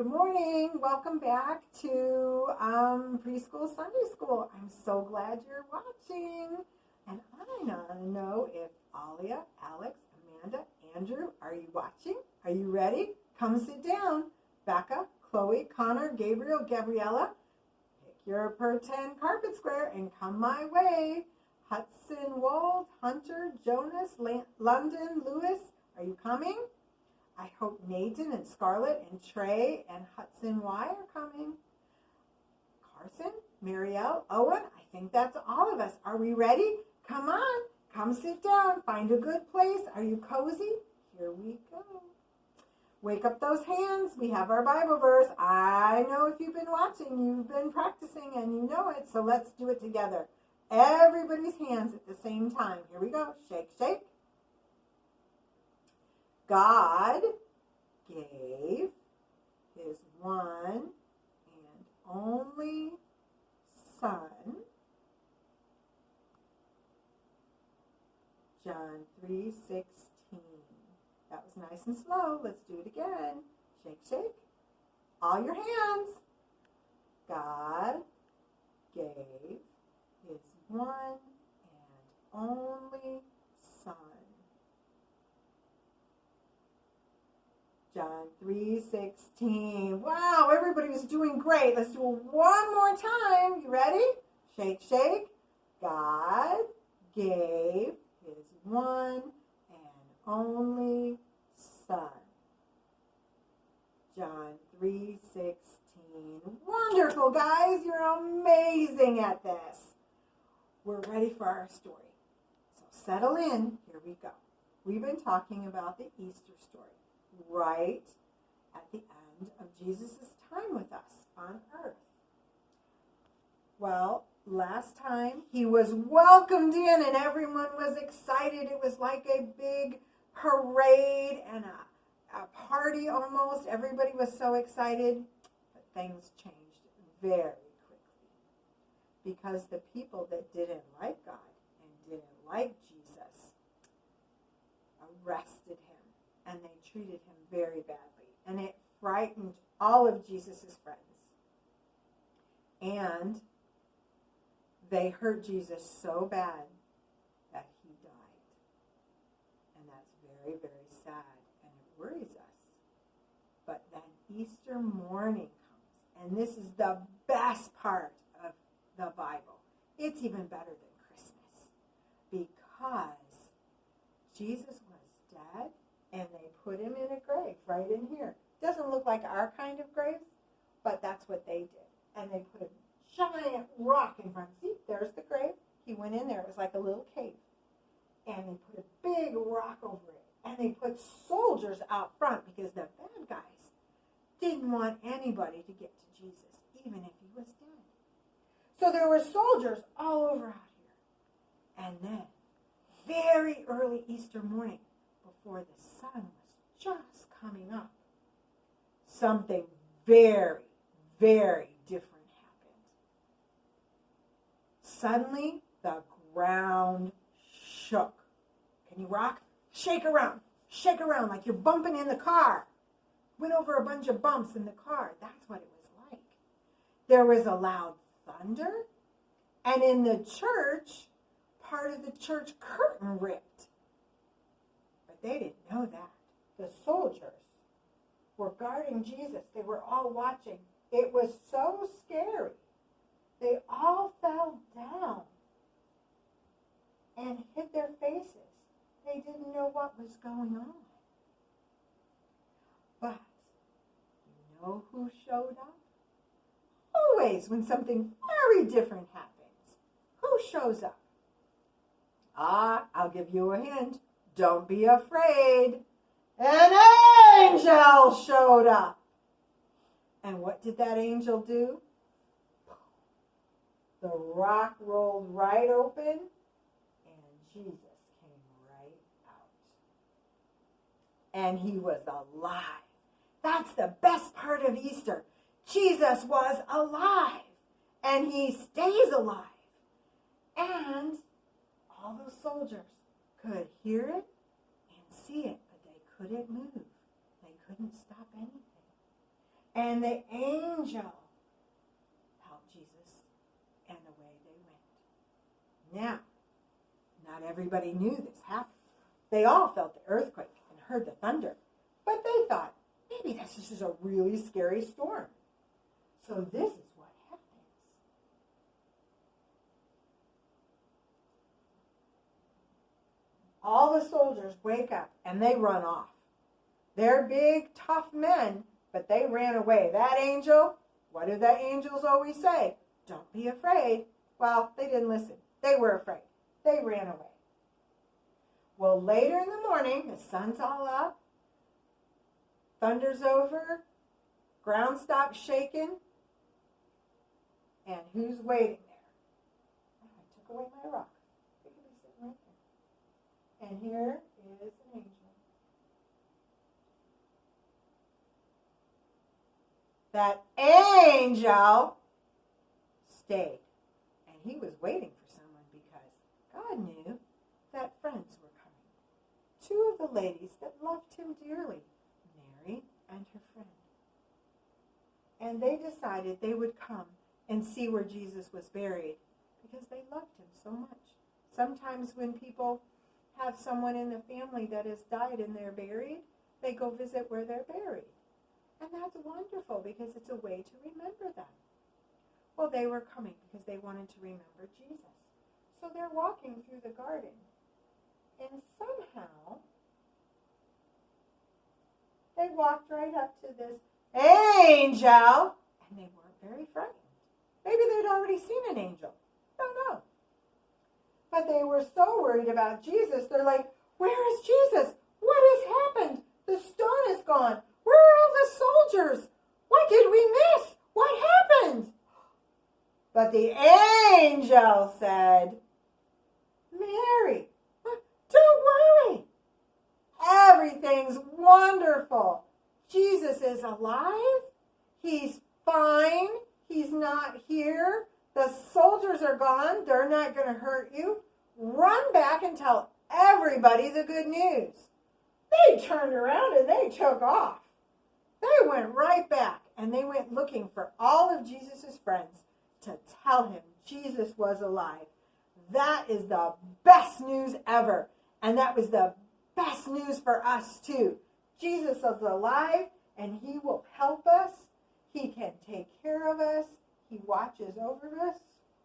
Good morning. Welcome back to Preschool Sunday School. I'm so glad you're watching. And I want to know if Alia, Alex, Amanda, Andrew, are you watching? Are you ready? Come sit down. Becca, Chloe, Connor, Gabriel, Gabriella, pick your pretend carpet square and come my way. Hudson, Wald, Hunter, Jonas, London, Lewis, are you coming? I hope Nathan and Scarlett and Trey and Hudson Y are coming. Carson, Marielle, Owen, I think that's all of us. Are we ready? Come on, come sit down. Find a good place. Are you cozy? Here we go. Wake up those hands. We have our Bible verse. I know if you've been watching, you've been practicing and you know it. So let's do it together. Everybody's hands at the same time. Here we go. Shake, shake. God gave his one and only Son. John 3:16. That was nice and slow. Let's do it again. Shake, shake. All your hands. God gave his one and only Son. John 3:16. Wow, everybody was doing great. Let's do it one more time. You ready? Shake, shake. God gave his one and only Son. John 3:16. Wonderful, guys. You're amazing at this. We're ready for our story. So settle in. Here we go. We've been talking about the Easter story. Right at the end of Jesus' time with us on earth. Well, last time he was welcomed in and everyone was excited. It was like a big parade and a party almost. Everybody was so excited. But things changed very quickly because the people that didn't like God and didn't like Jesus arrested him. And they treated him very badly. And it frightened all of Jesus' friends. And they hurt Jesus so bad that he died. And that's very, very sad. And it worries us. But then Easter morning comes. And this is the best part of the Bible. It's even better than Christmas. Because Jesus was dead. And they put him in a grave right in here. Doesn't look like our kind of grave, but that's what they did. And they put a giant rock in front. See, there's the grave. He went in there. It was like a little cave. And they put a big rock over it. And they put soldiers out front because the bad guys didn't want anybody to get to Jesus, even if he was dead. So there were soldiers all over out here. And then, very early Easter morning, before the sun was just coming up, something very, very different happened. Suddenly, the ground shook. Can you rock? Shake around like you're bumping in the car. Went over a bunch of bumps in the car. That's what it was like. There was a loud thunder, and in the church, part of the church curtain ripped. They didn't know that. The soldiers were guarding Jesus. They were all watching. It was so scary. They all fell down and hid their faces. They didn't know what was going on. But you know who showed up? Always when something very different happens. Who shows up? I'll give you a hint. Don't be afraid. An angel showed up. And what did that angel do? The rock rolled right open and Jesus came right out. And he was alive. That's the best part of Easter. Jesus was alive. And he stays alive. And all those soldiers could hear it and see it, but they couldn't move. They couldn't stop anything. And the angel helped Jesus, and away they went. Now, not everybody knew this happened. They all felt the earthquake and heard the thunder, but they thought, maybe this is just a really scary storm. So this is what happens. All the soldiers wake up and they run off. They're big, tough men, but they ran away. That angel, what do the angels always say? Don't be afraid. Well, they didn't listen. They were afraid. They ran away. Well, later in the morning, the sun's all up, thunder's over, ground stops shaking, and who's waiting there? Oh, I took away my rock. It could be sitting right there. And here is an angel. That angel stayed, and he was waiting for someone because God knew that friends were coming. Two of the ladies that loved him dearly, Mary and her friend. And they decided they would come and see where Jesus was buried because they loved him so much. Sometimes when people have someone in the family that has died and they're buried, they go visit where they're buried. And that's wonderful because it's a way to remember them. Well, they were coming because they wanted to remember Jesus. So they're walking through the garden. And somehow, they walked right up to this angel, and they weren't very frightened. Maybe they'd already seen an angel. Don't know. But they were so worried about Jesus, they're like, where is Jesus? What has happened? The stone is gone. Where are all the soldiers? What did we miss? What happened? But the angel said, Mary, don't worry. Everything's wonderful. Jesus is alive. He's fine. He's not here. The soldiers are gone. They're not going to hurt you. Run back and tell everybody the good news. They turned around and they took off. They went right back and they went looking for all of Jesus' friends to tell him Jesus was alive. That is the best news ever. And that was the best news for us too. Jesus is alive and he will help us. He can take care of us. He watches over us.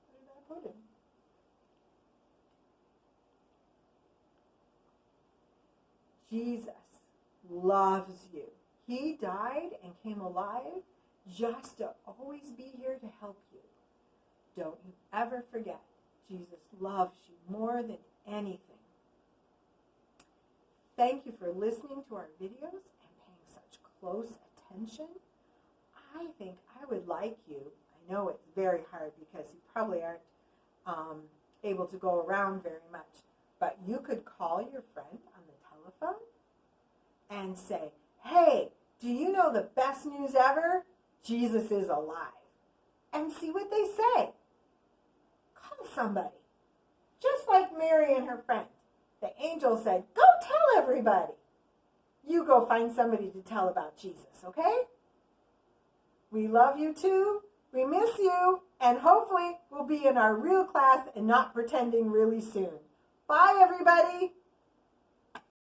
Where did I put him? Jesus loves you. He died and came alive just to always be here to help you. Don't you ever forget, Jesus loves you more than anything. Thank you for listening to our videos and paying such close attention. I think I would like you, I know it's very hard because you probably aren't able to go around very much, but you could call your friend on the telephone and say, hey, do you know the best news ever? Jesus is alive. And see what they say. Call somebody. Just like Mary and her friend. The angel said, go tell everybody. You go find somebody to tell about Jesus, okay? We love you too. We miss you. And hopefully we'll be in our real class and not pretending really soon. Bye, everybody.